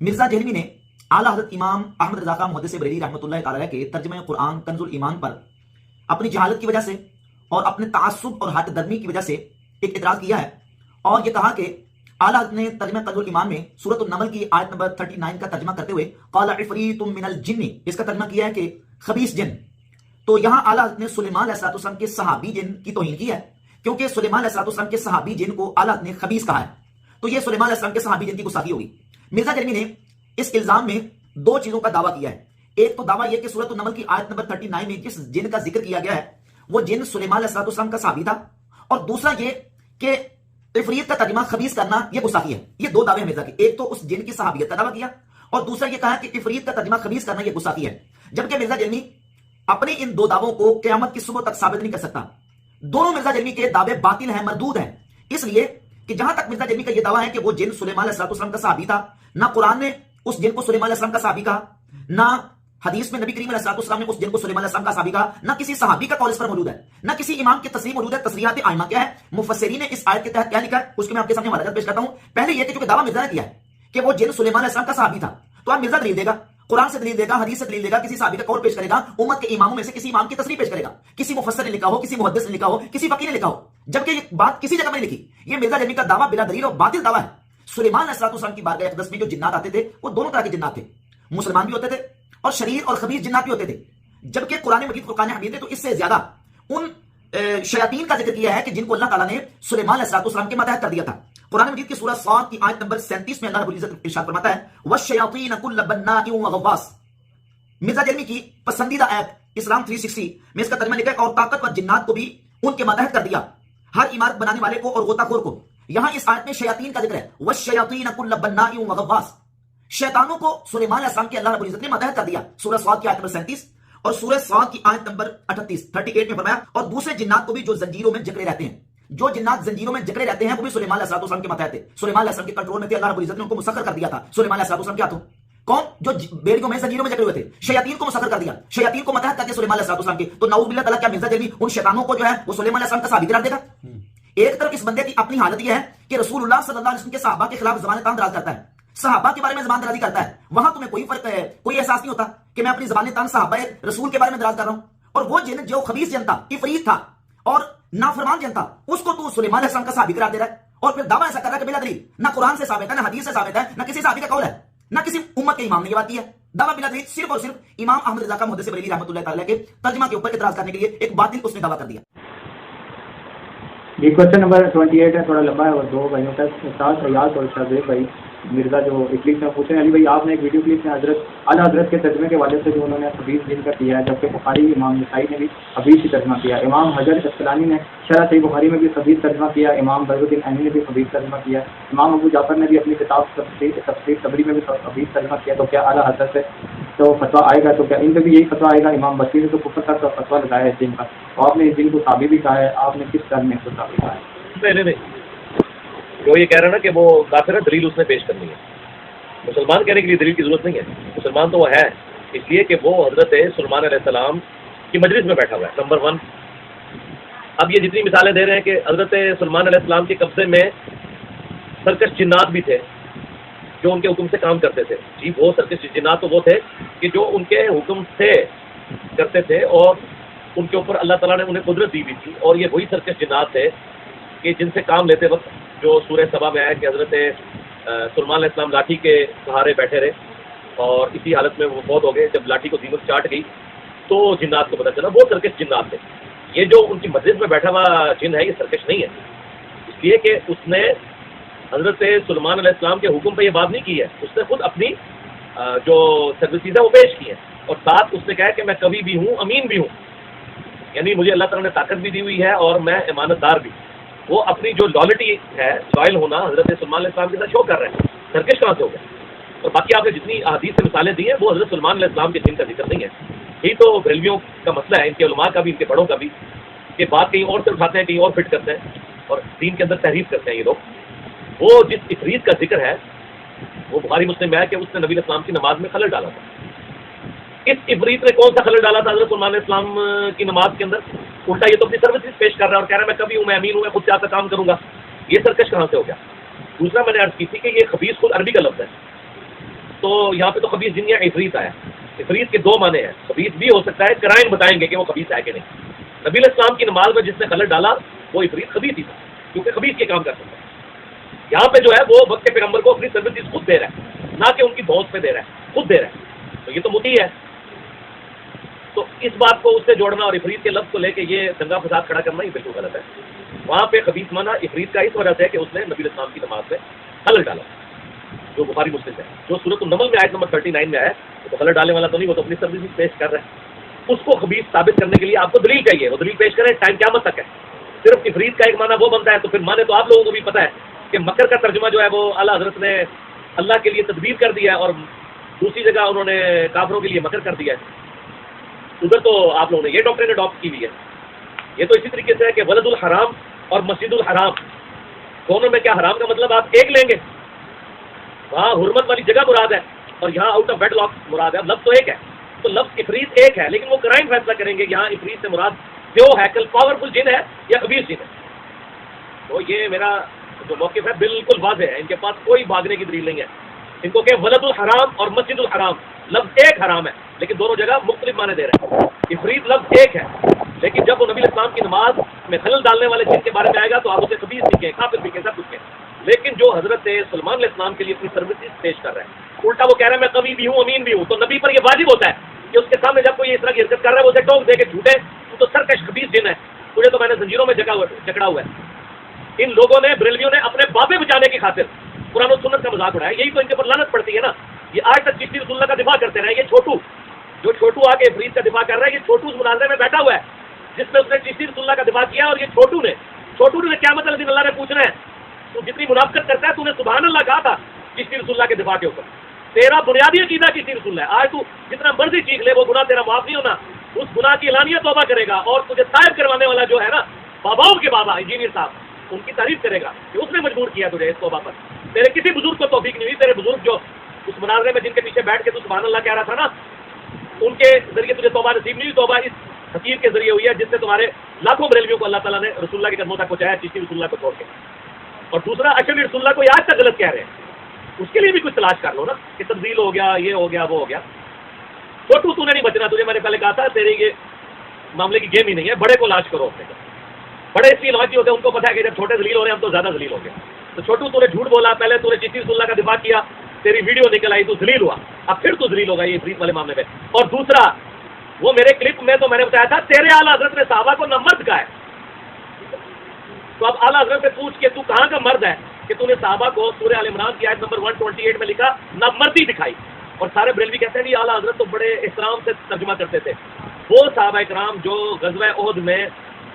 مرزا دہلوی نے اعلیٰ حضرت امام احمد رضا خان محدث بریلوی رحمۃ اللہ تعالی کے ترجمہ قرآن کنز الایمان پر اپنی جہالت کی وجہ سے اور اپنے تعصب اور ہٹ درمی کی وجہ سے ایک اعتراض کیا ہے، اور یہ کہا کہ اعلیٰ حضرت نے ترجمہ کنز الایمان میں سورۃ النمل کی آیت نمبر 39 کا ترجمہ کرتے ہوئے قال عفریت من الجن، اس کا ترجمہ کیا ہے کہ خبیث جن۔ تو یہاں اعلیٰ حضرت نے سلیمان علیہ السلام کے صحابی جن کی توہین کی ہے، کیونکہ سلیمان علیہ السلام کے صحابی جن کو اعلیٰ حضرت نے خبیث کہا ہے، تو یہ سلیمان علیہ السلام کے صحابی جن کی گستاخی ہوگی۔ مرزا دہلوی نے اس الزام میں دو چیزوں کا دعویٰ کیا ہے۔ ایک تو دعویٰ یہ کہ سورۃ النمل کی آیت نمبر 39 میں جس جن کا ذکر کیا گیا ہے وہ جن سلیمان علیہ السلام کا صحابی تھا، اور دوسرا یہ کہ عفریت کا ترجمہ خبیث کرنا یہ گستاخی ہے۔ یہ دو دعوے ہیں مرزا کے، ایک تو اس جن کی صحابیت کا دعویٰ کیا، اور دوسرا یہ کہا کہ عفریت کا ترجمہ خبیث کرنا یہ گستاخی ہے، جبکہ مرزا دہلوی اپنے ان دو دعووں کو قیامت کی صبح تک ثابت نہیں کر سکتا۔ دونوں مرزا دہلوی کے دعوے باطل ہیں، مردود ہیں، اس لیے کہ جہاں تک مرزا دہلوی کا یہ دعویٰ ہے کہ وہ جن سلیمان علیہ السلام کا صحابی تھا، نہ قرآن نے اس جن کو سلیمان علیہ السلام کا صحابی کہا، نہ حدیث میں نبی کریم علیہ السلام نے اس جن کو سلیمان علیہ السلام کا صحابی کہا، نہ کسی صحابی کا قول اس پر موجود ہے، نہ کسی امام کی تصریح موجود ہے۔ تصریحات ائمہ کیا ہے، مفسرین نے اس آیت کے تحت کیا لکھا ہے، اس کو میں آپ کے سامنے وضاحت پیش کرتا ہوں۔ پہلے یہ کہ چونکہ دعویٰ مرزا نے کیا ہے کہ وہ جن سلیمان علیہ السلام کا صحابی تھا، تو اب مرزا دلیل دے گا، قرآن سے دلیل دے گا، حدیث سے دلیل دے گا، کسی صحابی کا قول پیش کرے گا، امت کے اماموں میں سے کسی امام کی تصریح پیش کرے گا، کسی مفسر نے لکھا ہو، کسی محدث نے لکھا ہو، کسی فقیہ نے لکھا ہو، جبکہ یہ بات کسی جگہ میں نہیں لکھی۔ یہ مرزا دہلوی کا دعویٰ بلا دلیل اور باطل دعویٰ ہے۔ سلیمان علیہ السلام کی بارگاہ اقدس میں جو جنات آتے تھے وہ دونوں طرح کے جنات تھے، مسلمان بھی ہوتے تھے اور شریر اور خبیث جنات بھی ہوتے تھے، جبکہ قرآن مجید فرقان حمید نے تو اس سے زیادہ ان شیاطین کا ذکر کیا ہے کہ جن کو اللہ تعالیٰ نے سلیمان علیہ السلام کے ماتحت کر دیا تھا۔ قرآن مجید کی سورہ صاد کی آیت نمبر 37 میں اللہ رب العزت ارشاد فرماتا ہے وَالشَّيَاطِينَ كُلَّ بَنَّاءٍ وَغَوَّاصٍ۔ مرزا دہلوی کی پسندیدہ ایپ اسلام 360 میں اس کا ترجمہ لکھا ہے اور طاقتور جنات کو بھی ان کے ماتحت کر دیا، ہر عمارت بنانے والے کو اور غوطہ خور کو۔ یہاں اس آیت میں شیاطین کا ذکر ہے وَالشَّيَاطِينَ كُلَّ بَنَّاءٍ وَغَوَّاصٍ، شیطانوں کو سلیمان علیہ السلام کے اللہ رب العزت نے ماتحت کر دیا۔ سورہ صاد کی آیت نمبر 37 اور سورہ صاد کی آیت نمبر 38 میں فرمایا اور دوسرے جنات کو بھی جو زنجیروں میں جکڑے رہتے ہیں، جو جنات زنجیروں میں جکڑے رہتے ہیں وہ بھی سلیمان علیہ السلام کے ماتحت تھے، سلیمان علیہ السلام کے کنٹرول میں تھے، اللہ رب العزت نے ان کو مسخر کر دیا تھا۔ سلیمان علیہ السلام کے ہاتھوں کون؟ جو بیڑیوں میں زنجیروں میں جکڑے ہوئے تھے، شیاطین کو مسخر کر دیا، شیاطین کو ماتحت کر دیا سلیمان علیہ السلام کے۔ تو نعوذ باللہ تعالیٰ کیا مرزا دہلوی ان شیطانوں کو جو ہے وہ سلیمان علیہ السلام کا صحابی قرار دے گا؟ ایک طرف اس بندے کی اپنی حالت یہ ہے کہ رسول اللہ صلی اللہ علیہ وسلم کے صحابہ کے خلاف زبان تان دراز کرتا ہے، صحابہ کے بارے میں زبان درازی کرتا ہے، وہاں تمہیں کوئی فرق ہے، کوئی احساس نہیں ہوتا کہ میں اپنی زبان تان صحابہ رسول کے بارے میں دراز کر رہا ہوں، اور وہ جن جو خبیث جن تھا، عفریت تھا اور نافرمان جن تھا، اس کو تو سلیمان علیہ السلام کا صحابی قرار دے رہا ہے، اور پھر دعویٰ ایسا کر رہا ہے کہ بلا دلیل، نہ قرآن سے ثابت ہے، نہ حدیث سے ثابت ہے، نہ کسی صحابی کا قول ہے، نہ کسی امت کے امام نے یہ بات کی ہے۔ دعویٰ بلا دلیل صرف اور صرف امام احمد رضا خان محدث بریلوی رحمۃ اللہ تعالی کے ترجمہ کے اوپر اعتراض کرنے کے لیے ایک باطل اس نے دعویٰ کر دیا۔ یہ کوشچن نمبر 28 ہے، تھوڑا لمبا ہے اور دو بھائیوں کا استاد فیاض اور شاذیب بھائی مرزا جو اٹلی سے پوچھ رہے ہیں، علی بھائی آپ نے ایک ویڈیو کلپ میں اعلیٰ حضرت کے ترجمے کے والے سے جو انہوں نے خبیث جن کا کیا ہے، جبکہ بخاری امام نسائی نے بھی خبیث ہی ترجمہ کیا، امام حجر اسقلانی نے شرح صحیح بخاری میں بھی خبیث ترجمہ کیا، امام بدر الدین عینی نے بھی خبیث ترجمہ کیا، امام ابو جعفر نے بھی اپنی کتاب تفسیر طبری میں بھی خبیث ترجمہ کیا۔ تو کیا اعلیٰ حضرت سے تو فتویٰ آئے گا؟ تو کیا ان پہ بھی یہی فتویٰ آئے گا؟ امام بصری نے تو کفر کا فتویٰ لگایا ہے جن کا، اور آپ نے اس دن کو ثابت بھی کہا ہے، آپ نے کس طرح میں اس کو ثابت کہا ہے؟ نہیں، جو یہ کہہ رہا ہے نا کہ وہ کافر ہے، دلیل اس نے پیش کرنی ہے۔ مسلمان کہنے کے لیے دلیل کی ضرورت نہیں ہے، مسلمان تو وہ ہے اس لیے کہ وہ حضرت سلیمان علیہ السلام کی مجلس میں بیٹھا ہوا ہے، نمبر 1۔ اب یہ جتنی مثالیں دے رہے ہیں کہ حضرت سلیمان علیہ السلام کے قبضے میں سرکش جنات بھی تھے جو ان کے حکم سے کام کرتے تھے، جی وہ سرکش جنات تو وہ تھے کہ جو ان کے حکم سے کرتے تھے اور ان کے اوپر اللہ تعالیٰ نے انہیں قدرت دی ہوئی تھی، اور یہ وہی سرکش جنات تھے کہ جن سے کام لیتے وقت جو سورہ سبا میں آیا کہ حضرت سلیمان علیہ السلام لاٹھی کے سہارے بیٹھے رہے اور اسی حالت میں وہ فوت ہو گئے۔ جب لاٹھی کو دیمک چاٹ گئی تو جنات کو پتہ چلا وہ سرکش جنات تھے۔ یہ جو ان کی مسجد میں بیٹھا ہوا جن ہے یہ سرکش نہیں ہے، اس لیے کہ اس نے حضرت سلیمان علیہ السلام کے حکم پہ یہ بات نہیں کی ہے، اس نے خود اپنی جو سروسز ہے وہ پیش کی ہے، اور ساتھ اس نے کہا کہ میں کبھی بھی ہوں، امین بھی ہوں، یعنی مجھے اللہ تعالیٰ نے طاقت بھی دی ہوئی ہے اور میں امانت دار بھی۔ وہ اپنی جو لائلٹی ہے، لائل ہونا حضرت سلیمان علیہ السلام کے ساتھ شو کر رہے ہیں، سرکش کہاں سے ہو گیا؟ اور باقی آپ نے جتنی احادیث سے مثالیں دی ہیں وہ حضرت سلیمان علیہ السلام کے دین کا ذکر نہیں ہے۔ یہی تو بریلویوں کا مسئلہ ہے، ان کے علماء کا بھی، ان کے بڑوں کا بھی، کہ بات کہیں اور سے اٹھاتے ہیں، کہیں اور فٹ کرتے ہیں اور دین کے اندر تحریف کرتے ہیں یہ لوگ۔ وہ جس عفریت کا ذکر ہے وہ بخاری مسلم میں ہے کہ اس نے نبی علیہ السلام کی نماز میں خلل ڈالا تھا۔ اس عفریت نے کون سا خلل ڈالا تھا حضرت سلیمان علیہ السلام کی نماز کے اندر؟ الٹا یہ تو اپنی سروسز پیش کر رہا ہے اور کہہ رہا ہے میں کبھی ہوں، میں امین ہوں، میں خود سے آتا کام کروں گا۔ یہ سرکش کہاں سے ہو گیا؟ دوسرا میں نے عرض کی تھی کہ یہ خبیث خود عربی کا لفظ ہے، تو یہاں پہ تو خبیث جن یا عفریت آیا. عفریت کے دو معنی ہیں. خبیث بھی ہو سکتا ہے، قرائن بتائیں گے کہ وہ خبیث ہے کہ نہیں. نبی علیہ السلام کی نماز میں جس نے خلل ڈالا وہ عفریت خبیث ہی تھا، کیونکہ خبیث کے کام کر سکتا ہے. یہاں پہ جو ہے وہ وقت کے پیغمبر کو اپنی سروسز خود دے رہا ہے، نہ کہ ان کی دوست پہ دے رہا ہے، خود دے رہا ہے. تو یہ تو مطیع ہے. تو اس بات کو اس سے جوڑنا اور عفریت کے لفظ کو لے کے یہ دنگا فساد کھڑا کرنا ہی بالکل غلط ہے. وہاں پہ خبیث مانا عفریت کا اس وجہ سے کہ اس نے نبی علیہ السلام کی نماز میں خلل ڈالا، جو بخاری مسلم ہے. جو سورۃ النمل میں آیت نمبر 39 میں ہے تو خلل ڈالنے والا تو نہیں، وہ تو اپنی سروسز پیش کر رہا ہے. اس کو خبیث ثابت کرنے کے لیے آپ کو دلیل چاہیے، وہ دلیل پیش کریں. ٹائم قیامت تک ہے. صرف عفریت کا ایک معنی وہ بنتا ہے، تو پھر معنی تو آپ لوگوں کو بھی پتہ ہے کہ مکر کا ترجمہ جو ہے وہ اعلیٰ حضرت نے اللہ کے لیے تدبیر کر دیا ہے، اور دوسری جگہ انہوں نے کافروں کے لیے مکر کر دیا ہے. ادھر تو آپ لوگوں نے یہ ڈاکٹرین اڈاپٹ کی ہوئی ہے. یہ تو اسی طریقے سے ہے کہ ولد الحرام اور مسجد الحرام دونوں میں کیا حرام کا مطلب آپ ایک لیں گے؟ وہاں حرمت والی جگہ مراد ہے اور یہاں آؤٹ آف ویڈ لاک مراد ہے. لفظ تو ایک ہے، تو لفظ عفریت ایک ہے، لیکن وہ قرائن فیصلہ کریں گے یہاں عفریت سے مراد جو ہیکل پاورفل جن ہے یا خبیث جن ہے. تو یہ میرا جو موقف ہے بالکل واضح ہے. ان کے پاس کوئی بھاگنے کی دلیل نہیں ہے. ان کو کہ ولد الحرام اور مسجد الحرام لفظ ایک حرام ہے، لیکن دونوں جگہ مختلف معنی دے رہے ہیں. عفریت لفظ ایک ہے، لیکن جب وہ نبی علیہ السلام کی نماز میں خلل ڈالنے والے جن کے بارے میں آئے گا تو آپ اسے خبیث سیکھیں، کافر سیکھیں، سب کچھ کہیں. لیکن جو حضرت سلمان علیہ السلام کے لیے اپنی سروسز پیش کر رہے ہیں، الٹا وہ کہہ رہے ہیں میں کبھی بھی ہوں، امین بھی ہوں. تو نبی پر یہ واجب ہوتا ہے کہ اس کے سامنے جب کوئی اس طرح کی حرکت کر رہا ہے وہ اسے ٹوک دے کے جھوٹے تو سرکش خبیث جن ہے، تجھے تو میں نے زنجیروں میں جکڑا ہوا ہے. ان لوگوں نے بریلویوں نے اپنے بابے بچانے کی خاطر قرآن و سنت کا مذاق اڑایا. یہی تو ان کے اوپر لعنت پڑتی ہے نا. یہ آج تک چشتی رسول اللہ کا دفاع کرتے رہے. یہ چھوٹو جو چھوٹو آ کے عفریت کا دفاع کر رہا ہے، یہ چھوٹو اس مناظرے میں بیٹھا ہوا ہے جس میں اس نے چشتی رسول اللہ کا دفاع کیا. اور یہ چھوٹو نے قیامت والے دن اللہ نے پوچھنا ہے تو جتنی منافقت کرتا ہے تو نے سبحان اللہ کہا تھا چشتی رسول اللہ کے دفاع کے اوپر. تیرا بنیادی عقیدہ چشتی رسول اللہ ہے. آج تو جتنا مرضی چیخ لے وہ گناہ تیرا معاف نہیں ہونا. اس گناہ کی اعلانیہ توبہ کرے گا اور تجھے طائب کروانے والا جو ہے نا باباؤں کے بابا انجینئر صاحب ان کی تعریف کرے گا کہ اس نے مجبور کیا تجھے اس توبہ پر. تیرے کسی بزرگ کو توفیق نہیں ہوئی. تیرے بزرگ جو اس مناظرے میں جن کے پیچھے بیٹھ کے تو سبحان اللہ کہہ رہا تھا نا، ان کے ذریعے تجھے توبہ نصیب نہیں ہوئی. توبہ اس حقیر کے ذریعے ہوئی ہے جس سے تمہارے لاکھوں بریلویوں کو اللہ تعالیٰ نے رسول اللہ کے قدموں تک پہنچایا، چشتی رسول اللہ کو چھوڑ کے. اور دوسرا اشرفی رسول اللہ کو آج تک غلط کہہ رہے ہیں. اس کے لیے بھی کچھ تلاش کر لو نا کہ تبدیل ہو گیا، یہ ہو گیا، وہ ہو گیا. چھوٹو تو نے نہیں بچنا. تجھے میں نے پہلے کہا تھا تیرے یہ معاملے کی گیم ہی نہیں ہے. بڑے کو لاش کرو اپنے. بڑے اس لیے لاش ہوتے ہیں، ان کو پتا ہے کہ جب چھوٹے ذلیل ہو رہے ہیں ہم تو زیادہ ذلیل ہو گئے. تو چھوٹو تو نے جھوٹ بولا، پہلے تو نے چشتی رسول اللہ کا دفاع کیا، تیری ویڈیو نکل آئی، تو ذلیل ہوا. اب پھر تو ذلیل ہوگا یہ عفریت والے معاملے میں. اور دوسرا وہ میرے کلپ میں تو میں نے بتایا تھا تیرے اعلیٰ حضرت نے صحابہ کو نہ مرد کا ہے. تو اب اعلیٰ حضرت سے پوچھ کہ تو کہاں کا مرد ہے کہ تو نے صحابہ کو سورہ آل عمران کی آیت نمبر 128 میں لکھا نہ مردی دکھائی. اور سارے بریلوی کہتے ہیں نہیں اعلیٰ حضرت تو بڑے احترام سے ترجمہ کرتے تھے. وہ صحابہ کرام جو غزوہ احد میں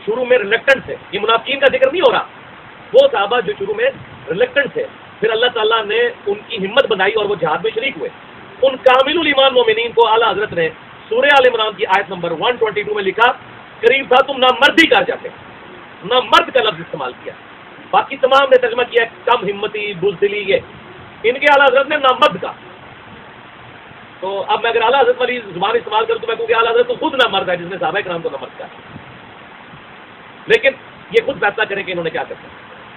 شروع میں ریلیکٹنٹ تھے، یہ منافقین کا ذکر نہیں ہو رہا، وہ صحابہ جو شروع میں ریلیکٹنٹ تھے، پھر اللہ تعالیٰ نے ان کی ہمت بنائی اور وہ جہاد میں شریک ہوئے. ان کامل الایمان مومنین کو اعلیٰ حضرت نے سورہ آل عمران کی آیت نمبر 122 میں لکھا قریب تھا تم نہ مردی کر جاتے، نہ مرد کا لفظ استعمال کیا. باقی تمام نے ترجمہ کیا کم ہمتی، بزدلی. یہ ان کے اعلیٰ حضرت نے نہ مرد کا. تو اب میں اگر اعلیٰ حضرت والی زبان استعمال کروں تو میں کہوں کہ اعلیٰ حضرت تو خود نہ مرد ہے جس نے صحابہ کرام کو نہ مرد کا. لیکن یہ خود فیصلہ کریں کہ انہوں نے کیا کرنا.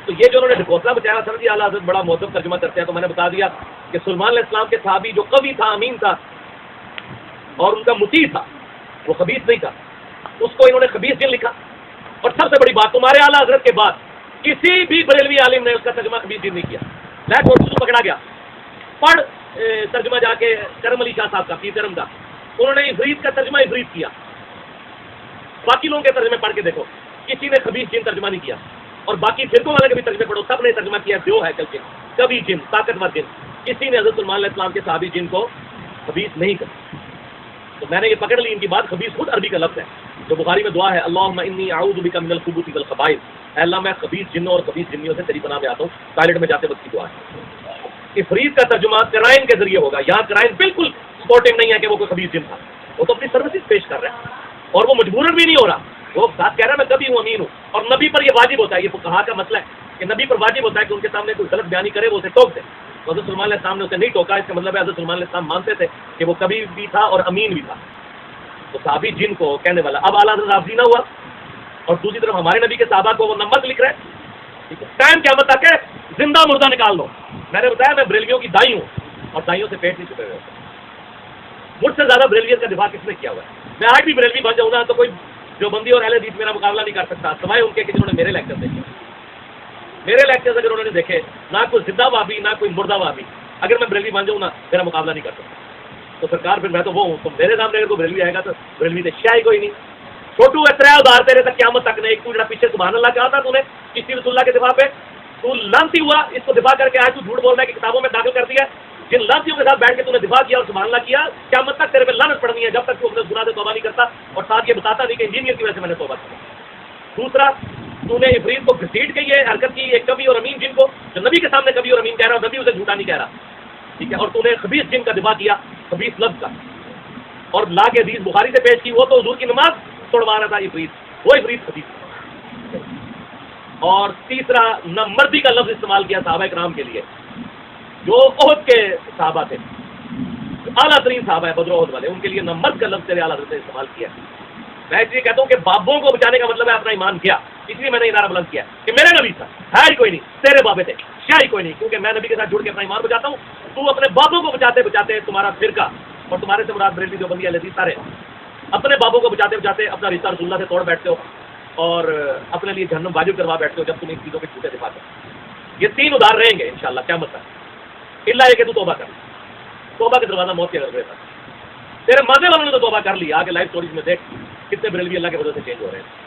تو یہ جو انہوں نے ڈھکوسلا بچایا سر جی اعلیٰ حضرت بڑا مؤدب ترجمہ کرتے ہیں، تو میں نے بتا دیا کہ سلمان علیہ السلام کے صحابی جو قوی تھا، امین تھا اور ان کا مطیع تھا، وہ خبیث نہیں تھا، اس کو انہوں نے خبیث جن لکھا. اور سب سے بڑی بات تمہارے اعلیٰ حضرت کے بعد کسی بھی بریلوی عالم نے اس کا ترجمہ خبیث جن نہیں کیا. لیٹ چھوٹو پکڑا گیا. پڑھ ترجمہ جا کے کرم علی شاہ صاحب کا، پیر کرم کا، انہوں نے عفریت کا ترجمہ عفریت کیا. باقی لوگوں کے ترجمے پڑھ کے دیکھو، کسی نے خبیث جن ترجمہ نہیں کیا. اور باقی فرقوں والے کے بھی ترجمے پڑھو، سب نے ترجمہ کیا جو ہے کل جن، کبھی جن، طاقتور جن. کسی نے حضرت سلمان علیہ السلام کے صحابی جن کو خبیث نہیں کہا. تو میں نے یہ پکڑ لی ان کی بات. خبیث خود عربی کا لفظ ہے جو بخاری میں دعا ہے اللہم انی اعوذ بک من الخبث والخبائث. اے اللہ میں خبیث جنوں اور خبیث جنیوں سے تیری پناہ میں آتا ہوں. ٹوائلٹ میں جاتے وقت کی دعا ہے. عفریت کا ترجمہ قرائن کے ذریعے ہوگا. یہاں قرائن بالکل سپورٹنگ نہیں ہے کہ وہ کوئی خبیث جن تھا. وہ تو اپنی سروسز پیش کر رہا ہے اور وہ مجبوراً بھی نہیں ہو رہا. وہ ساتھ کہہ رہا ہے میں کبھی ہوں، امین ہوں. اور نبی پر یہ واجب ہوتا ہے، یہ فقہا کا مسئلہ ہے کہ نبی پر واجب ہوتا ہے کہ ان کے سامنے کوئی غلط بیانی کرے وہ اسے ٹوک دے. تو حضرت سلمان علیہ السلام نے اسے نہیں ٹوکا. اس کا مطلب ہے حضرت سلمان علیہ السلام مانتے تھے کہ وہ کبھی بھی تھا اور امین بھی تھا. تو صحابی جن کو کہنے والا اب اعلیٰ حضرت رافضی نہ ہوا. اور دوسری طرف ہمارے نبی کے صحابہ کو وہ نمبر لکھ رہے ہیں. ٹائم قیامت تک ہے، زندہ مردہ نکال لو. میں نے بتایا میں بریلویوں کی دائی ہوں. اور دائیوں سے پیٹ نہیں چھپے ہوئے ہوتے. مجھ سے زیادہ بریلویت کا دفاع کس نے کیا ہوا ہے؟ میں آج بھی بریلوی بن جاؤں نا تو کوئی جو بندی اور اہل حدیث میرا مقابلہ نہیں کر سکتا سوائے ان کے کہ جنہوں نے میرے لیکچر دیکھے. میرے لیکچر اگر انہوں نے دیکھے, نہ کوئی زندہ وابی نہ کوئی مردہ وابی, اگر میں بریلوی بن جاؤں نا میرا مقابلہ نہیں کر سکتا. تو سرکار پھر میں تو وہ ہوں, تو میرے سامنے اگر کوئی بریلوی آئے گا تو بریلوی تو شاہ ہی کوئی نہیں. چھوٹو اترا ادار تیرے تک قیامت تک نے ایک تو پیچھے سبحان اللہ کہا تھا تو نے کسی رسول اللہ کے دفاع پہ, تو لانتی ہوا اس کو دفاع کر کے آج تو جھوٹ بول رہا ہے کہ کتابوں میں داخل کر دیا. جن لانتیوں کے ساتھ بیٹھ کے تو نے دفاع کیا اور سبحان اللہ کیا, قیامت تک تیرے پہ لعنت پڑنی ہے جب تک تو اپنے گناہ سے توبہ نہیں کرتا اور ساتھ یہ بتاتا نہیں کہ انجینئر کی وجہ سے میں نے توبہ کی. دوسرا, تو نے ابریل کو گھسیٹ کے یہ حرکت کی ایک کبھی اور امین جن کو, جو نبی کے سامنے کبھی اور امین کہہ رہا اور نبی اسے جھوٹا نہیں کہہ رہا, ٹھیک ہے, اور تو نے خبیث جن کا دفاع کیا, خبیث لفظ کا, اور لا کے حدیث بخاری سے پیش کی, وہ تو حضور کی نماز توڑوا رہا تھا ابریل, وہ ابریل خبیث. اور تیسرا, نہ مردی کا لفظ استعمال کیا صحابہ کرام کے لیے جو عہد کے صحابہ تھے, اعلیٰ ترین صحابہ ہے بدر و عہد والے, ان کے لیے نہ مرد کا لفظ تیرے اعلیٰ حضرت نے استعمال کیا. میں اس لیے کہتا ہوں کہ بابوں کو بچانے کا مطلب ہے اپنا ایمان کیا, اس لیے میں نے نعرہ بلند کیا کہ میرے نبی تھا ہے ہی کوئی نہیں, تیرے بابے تھے شاہ ہی کوئی نہیں, کیونکہ میں نبی کے ساتھ جڑ کے اپنا ایمان بچاتا ہوں. تو اپنے بابوں کو بچاتے بچاتے تمہارا فرقہ اور تمہارے سے مراد بریلوی جو بندی علیہ سارے اپنے بابوں کو بچاتے بچاتے اپنا رشتہ رسول اللہ سے توڑ بیٹھتے ہو اور اپنے لیے جہنم واجب کروا بیٹھتے ہو جب تم ان چیزوں کے جھوٹے دفاع کرو. یہ تین ادار رہیں گے انشاءاللہ قیامت تک, اللہ یہ کہ تو توبہ کر. توبہ کے دروازہ موت کے گھر تھا, تیرے ماضی والوں نے تو توبہ کر لی. آگے لائف سٹوریز میں دیکھ کتنے بریلوی اللہ کے وجہ سے چینج ہو رہے ہیں.